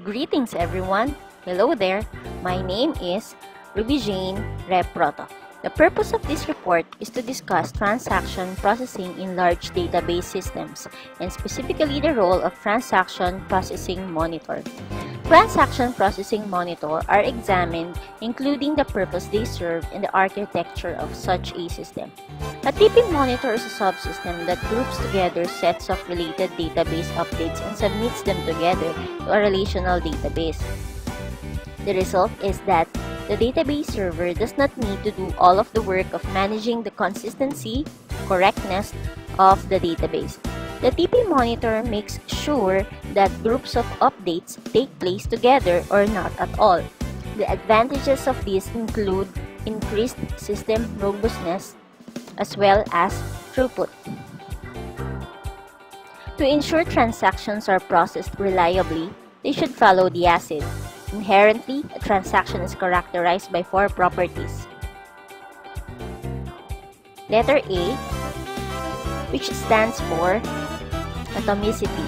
Greetings everyone! Hello there! My name is Ruby Jane Reproto. The purpose of this report is to discuss transaction processing in large database systems, and specifically the role of Transaction Processing Monitor. Transaction Processing Monitor are examined, including the purpose they serve and the architecture of such a system. A TP monitor is a subsystem that groups together sets of related database updates and submits them together to a relational database. The result is that the database server does not need to do all of the work of managing the consistency, correctness of the database. The TP monitor makes sure that groups of updates take place together or not at all. The advantages of this include increased system robustness as well as throughput. To ensure transactions are processed reliably, they should follow the ACID. Inherently, a transaction is characterized by four properties. Letter A, which stands for atomicity.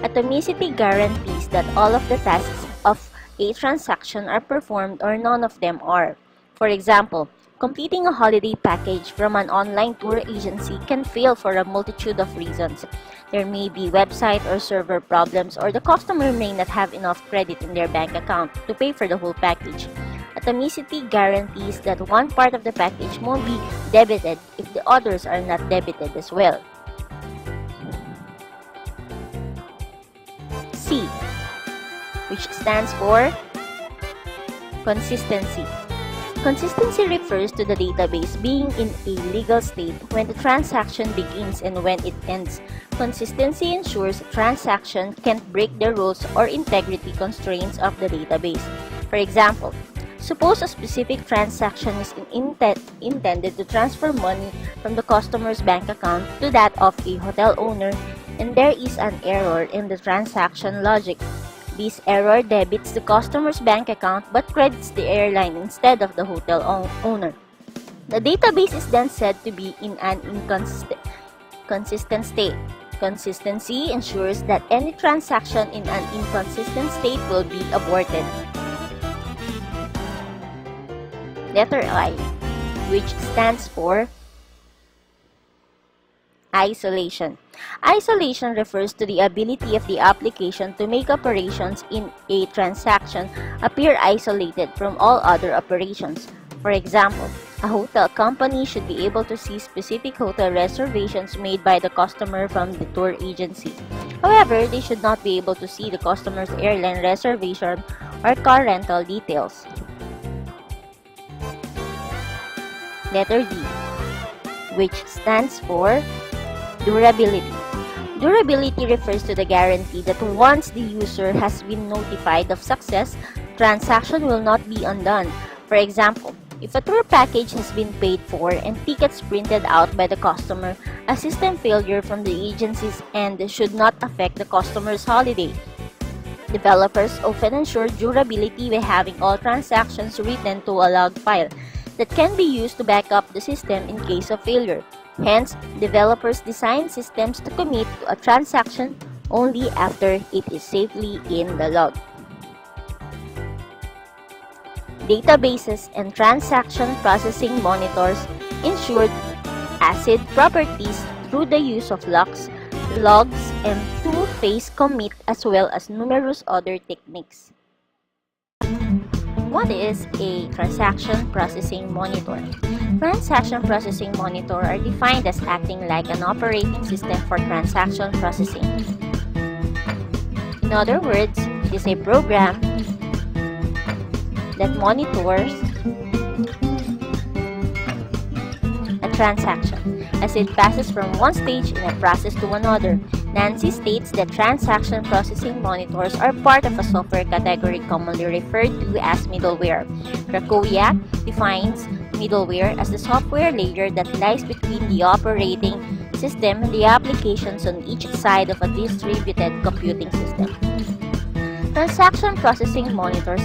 Atomicity guarantees that all of the tasks of a transaction are performed or none of them are. For example, completing a holiday package from an online tour agency can fail for a multitude of reasons. There may be website or server problems, or the customer may not have enough credit in their bank account to pay for the whole package. Atomicity guarantees that one part of the package won't be debited if the others are not debited as well. C, which stands for consistency. Consistency refers to the database being in a legal state when the transaction begins and when it ends. Consistency ensures a transaction can't break the rules or integrity constraints of the database. For example, suppose a specific transaction is intended to transfer money from the customer's bank account to that of a hotel owner, and there is an error in the transaction logic. This error debits the customer's bank account but credits the airline instead of the hotel owner. The database is then said to be in an inconsistent state. Consistency ensures that any transaction in an inconsistent state will be aborted. Letter I, which stands for isolation. Isolation refers to the ability of the application to make operations in a transaction appear isolated from all other operations. For example, a hotel company should be able to see specific hotel reservations made by the customer from the tour agency. However, they should not be able to see the customer's airline reservation or car rental details. Letter D, which stands for durability. Durability refers to the guarantee that once the user has been notified of success, transaction will not be undone. For example, if a tour package has been paid for and tickets printed out by the customer, a system failure from the agency's end should not affect the customer's holiday. Developers often ensure durability by having all transactions written to a log file that can be used to back up the system in case of failure. Hence, developers design systems to commit to a transaction only after it is safely in the log. Databases and transaction processing monitors ensure ACID properties through the use of logs, and two-phase commit as well as numerous other techniques. What is a transaction processing monitor? Transaction processing monitor are defined as acting like an operating system for transaction processing. In other words, it is a program that monitors a transaction as it passes from one stage in a process to another. Nancy states that transaction processing monitors are part of a software category commonly referred to as middleware. Krakowiak defines middleware as the software layer that lies between the operating system and the applications on each side of a distributed computing system. Transaction processing monitors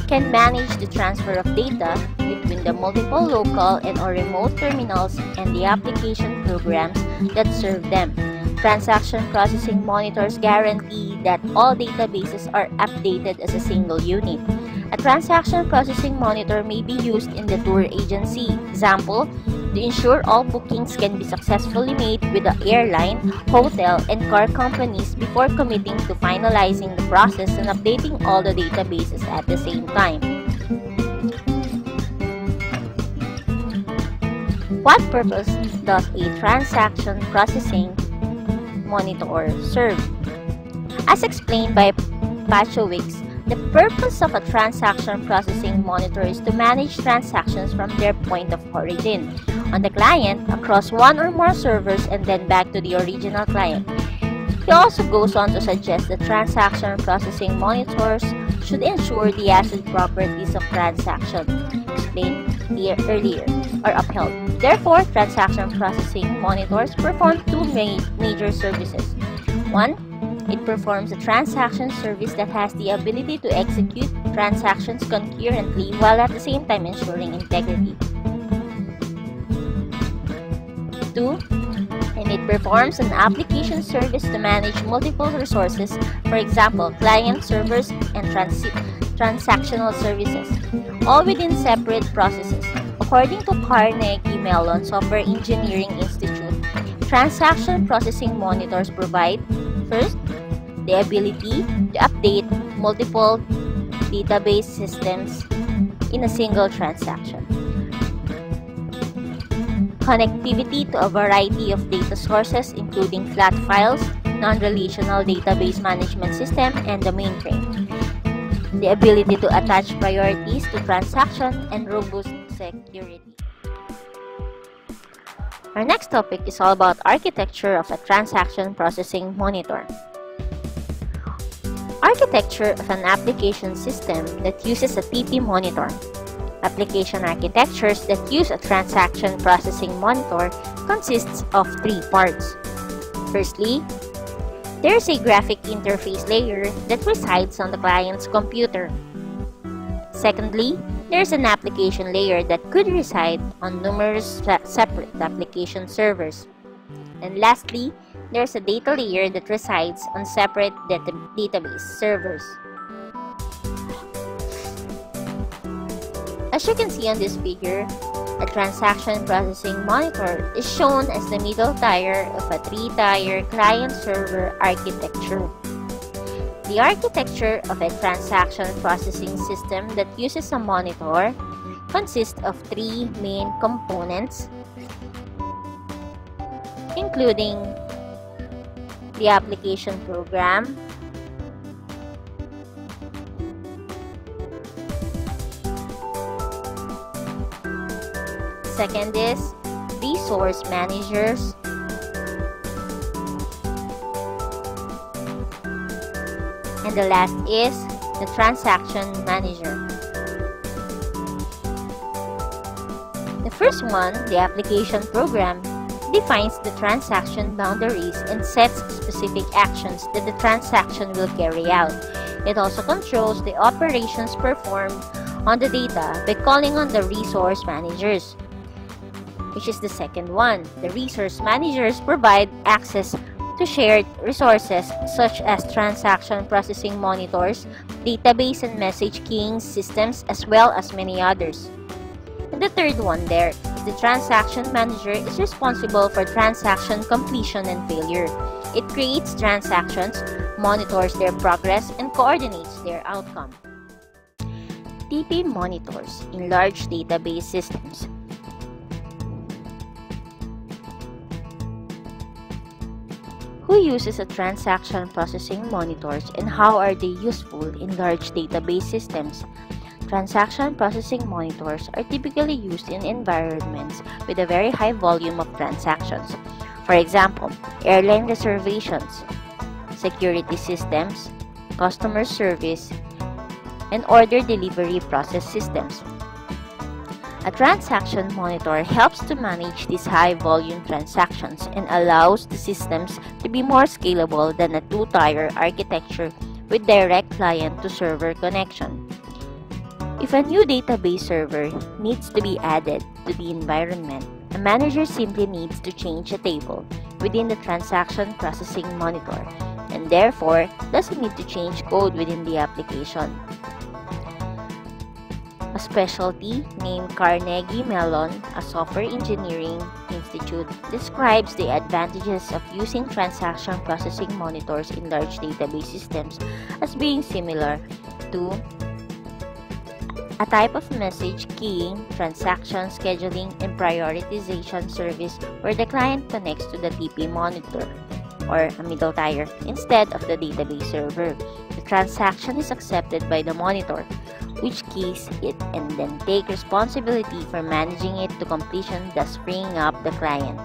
can manage the transfer of data between the multiple local and or remote terminals and the application programs that serve them. Transaction processing monitors guarantee that all databases are updated as a single unit. A transaction processing monitor may be used in the tour agency. Example, to ensure all bookings can be successfully made with the airline, hotel, and car companies before committing to finalizing the process and updating all the databases at the same time. What purpose does a transaction processing monitor serve? As explained by Pachowicz, the purpose of a transaction processing monitor is to manage transactions from their point of origin on the client across one or more servers and then back to the original client. He also goes on to suggest that transaction processing monitors should ensure the ACID properties of transaction explained earlier are upheld. Therefore, transaction processing monitors perform two major services. One, it performs a transaction service that has the ability to execute transactions concurrently while at the same time ensuring integrity. 2. And it performs an application service to manage multiple resources, for example, client servers and transactional services, all within separate processes. According to Carnegie Mellon Software Engineering Institute, transaction processing monitors provide, first, the ability to update multiple database systems in a single transaction, connectivity to a variety of data sources including flat files, non-relational database management system, and the mainframe, the ability to attach priorities to transactions, and robust security. Our next topic is all about architecture of a transaction processing monitor. Architecture of an application system that uses a TP monitor. Application architectures that use a transaction processing monitor consists of three parts. Firstly, there is a graphic interface layer that resides on the client's computer. Secondly, there is an application layer that could reside on numerous separate application servers. And lastly, there's a data layer that resides on separate database servers. As you can see on this figure, a transaction processing monitor is shown as the middle tier of a three-tier client-server architecture. The architecture of a transaction processing system that uses a monitor consists of three main components, including the application program, second is resource managers, and the last is the transaction manager. The first one, the application program, defines the transaction boundaries and sets specific actions that the transaction will carry out. It also controls the operations performed on the data by calling on the resource managers, which is the second one. The resource managers provide access to shared resources such as transaction processing monitors, database and message queuing systems, as well as many others. And the third one there is the transaction manager is responsible for transaction completion and failure. It creates transactions, monitors their progress, and coordinates their outcome. TP monitors in large database systems. Who uses a transaction processing monitors and how are they useful in large database systems? Transaction processing monitors are typically used in environments with a very high volume of transactions. For example, airline reservations, security systems, customer service, and order delivery process systems. A transaction monitor helps to manage these high-volume transactions and allows the systems to be more scalable than a two-tier architecture with direct client-to-server connection. If a new database server needs to be added to the environment, a manager simply needs to change a table, within the transaction processing monitor, and therefore doesn't need to change code within the application. A specialty named Carnegie Mellon, a software engineering institute, describes the advantages of using transaction processing monitors in large database systems as being similar to a type of message queuing, transaction scheduling, and prioritization service where the client connects to the TP monitor or a middle tier instead of the database server. The transaction is accepted by the monitor, which keys it and then take responsibility for managing it to completion, thus freeing up the client.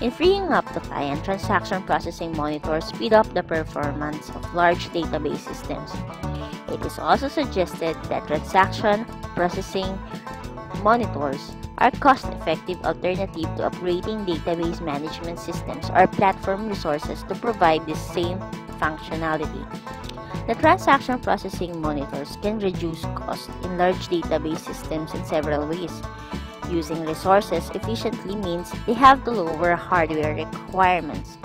In freeing up the client, transaction processing monitors speed up the performance of large database systems. It is also suggested that transaction processing monitors are cost-effective alternative to upgrading database management systems or platform resources to provide the same functionality. The transaction processing monitors can reduce cost in large database systems in several ways. Using resources efficiently means they have to lower hardware requirements.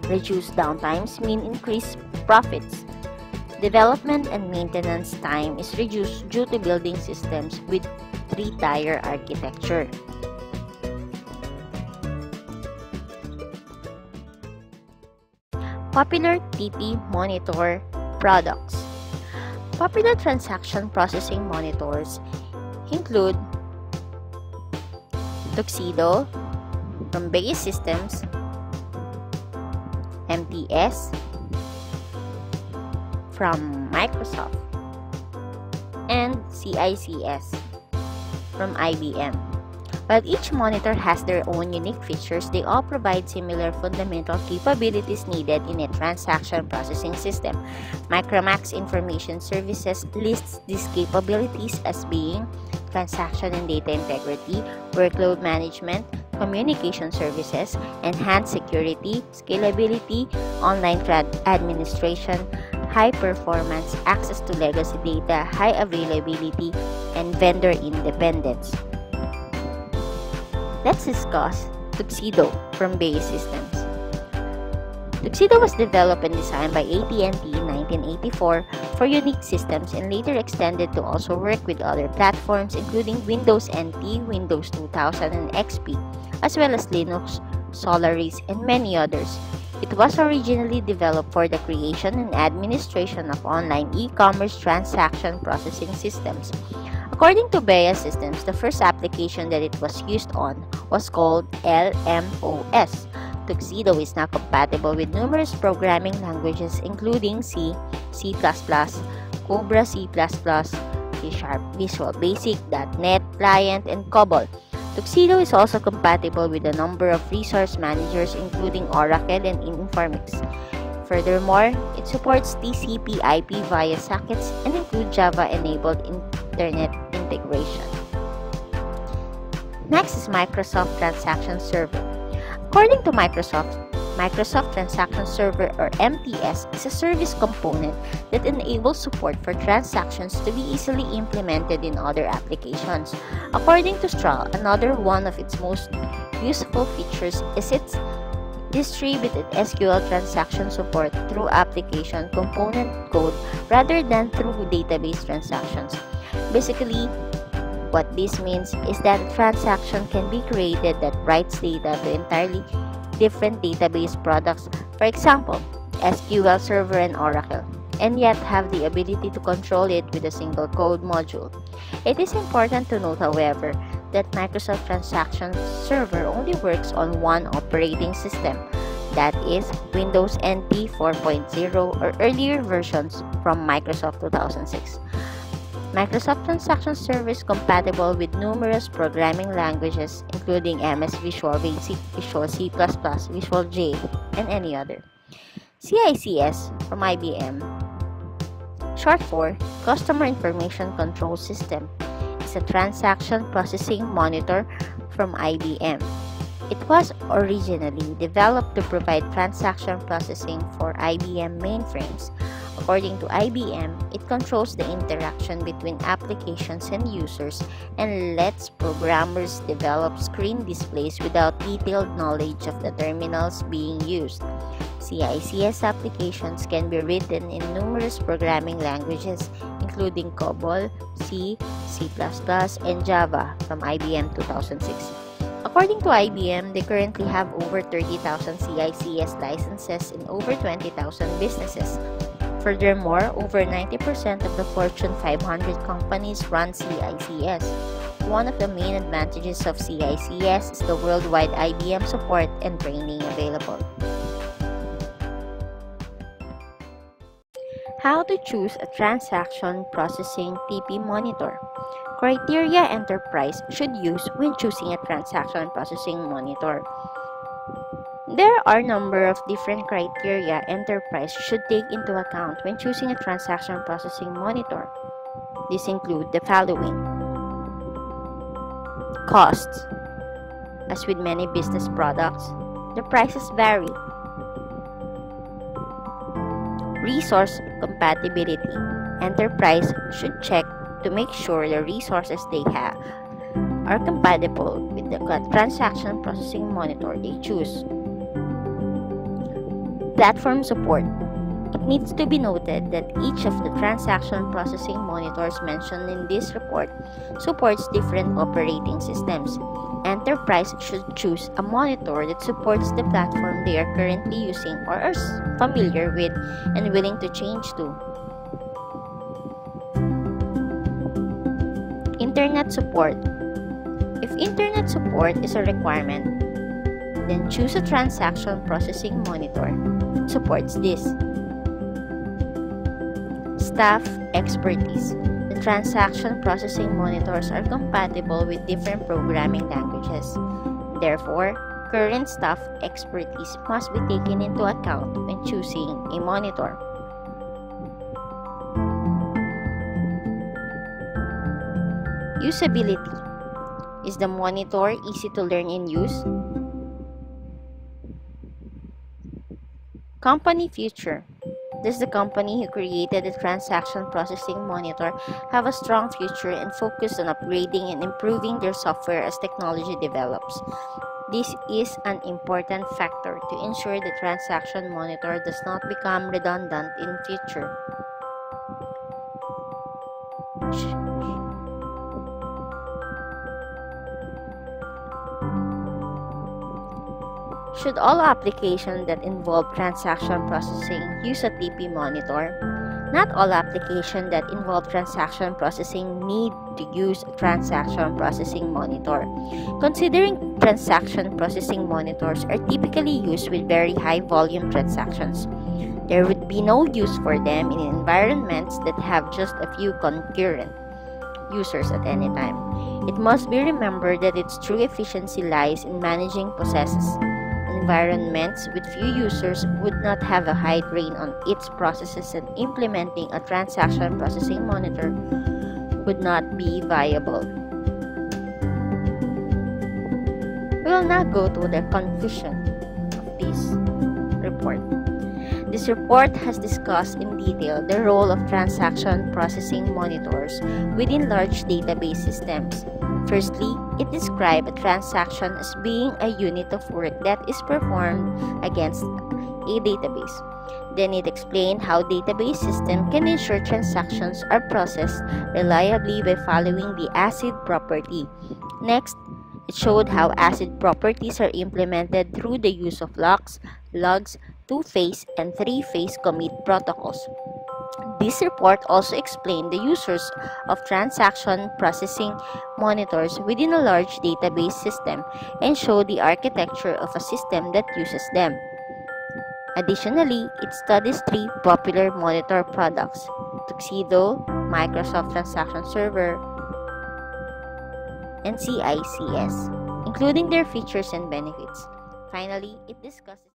Reduced downtimes mean increased profits. Development and maintenance time is reduced due to building systems with three-tier architecture. Popular TP monitor products. Popular transaction processing monitors include Tuxedo from Bayes Systems, MTS from Microsoft, and CICS from IBM. While each monitor has their own unique features, they all provide similar fundamental capabilities needed in a transaction processing system. Micromax Information Services lists these capabilities as being transaction and data integrity, workload management, communication services, enhanced security, scalability, online administration, high performance, access to legacy data, high availability, and vendor independence. Let's discuss Tuxedo from Bayes Systems. Tuxedo was developed and designed by AT&T in 1984 for Unix systems and later extended to also work with other platforms including Windows NT, Windows 2000, and XP, as well as Linux, Solaris, and many others. It was originally developed for the creation and administration of online e-commerce transaction processing systems. According to Bayes Systems, the first application that it was used on was called LMOS. Tuxedo is now compatible with numerous programming languages including C, C++, Cobra C++, C#, Visual Basic, .NET, Client, and COBOL. Tuxedo is also compatible with a number of resource managers including Oracle and Informix. Furthermore, it supports TCP/IP via sockets and includes Java-enabled Internet integration. Next is Microsoft Transaction Server. According to Microsoft Transaction Server or MTS is a service component that enables support for transactions to be easily implemented in other applications. According to Stroll, another one of its most useful features is its distributed SQL transaction support through application component code rather than through database transactions. Basically, what this means is that a transaction can be created that writes data to entirely different database products, for example, SQL Server and Oracle, and yet have the ability to control it with a single code module. It is important to note, however, that Microsoft Transaction Server only works on one operating system, that is, Windows NT 4.0 or earlier versions from Microsoft 2006. Microsoft Transaction Server is compatible with numerous programming languages including MS Visual Basic, Visual C++, Visual J, and any other. CICS from IBM, short for Customer Information Control System, is a transaction processing monitor from IBM. It was originally developed to provide transaction processing for IBM mainframes. According to IBM, it controls the interaction between applications and users and lets programmers develop screen displays without detailed knowledge of the terminals being used. CICS applications can be written in numerous programming languages, including COBOL, C, C++, and Java from IBM 2006. According to IBM, they currently have over 30,000 CICS licenses in over 20,000 businesses. Furthermore, over 90% of the Fortune 500 companies run CICS. One of the main advantages of CICS is the worldwide IBM support and training available. How to choose a transaction processing TP monitor. Criteria enterprise should use when choosing a transaction processing monitor. There are a number of different criteria enterprise should take into account when choosing a transaction processing monitor. These include the following. Costs. As with many business products, the prices vary. Resource compatibility. Enterprise should check to make sure the resources they have are compatible with the transaction processing monitor they choose. Platform support. It needs to be noted that each of the transaction processing monitors mentioned in this report supports different operating systems. Enterprise should choose a monitor that supports the platform they are currently using or are familiar with and willing to change to. Internet support. If internet support is a requirement, then choose a transaction processing monitor that supports this. Staff expertise. The transaction processing monitors are compatible with different programming languages. Therefore, current staff expertise must be taken into account when choosing a monitor. Usability. Is the monitor easy to learn and use? Company future. Does the company who created the transaction processing monitor have a strong future and focus on upgrading and improving their software as technology develops? This is an important factor to ensure the transaction monitor does not become redundant in future. Should all applications that involve transaction processing use a TP monitor? Not all applications that involve transaction processing need to use a transaction processing monitor. Considering transaction processing monitors are typically used with very high volume transactions, there would be no use for them in environments that have just a few concurrent users at any time. It must be remembered that its true efficiency lies in managing processes. Environments with few users would not have a high drain on its processes, and implementing a transaction processing monitor would not be viable. We will now go to the conclusion of this report. This report has discussed in detail the role of transaction processing monitors within large database systems. Firstly, it described a transaction as being a unit of work that is performed against a database. Then it explained how database system can ensure transactions are processed reliably by following the ACID property. Next, it showed how ACID properties are implemented through the use of locks, logs, two-phase, and three-phase commit protocols. This report also explained the users of transaction processing monitors within a large database system and showed the architecture of a system that uses them. Additionally, it studies three popular monitor products: Tuxedo, Microsoft Transaction Server, and CICS, including their features and benefits. Finally, it discusses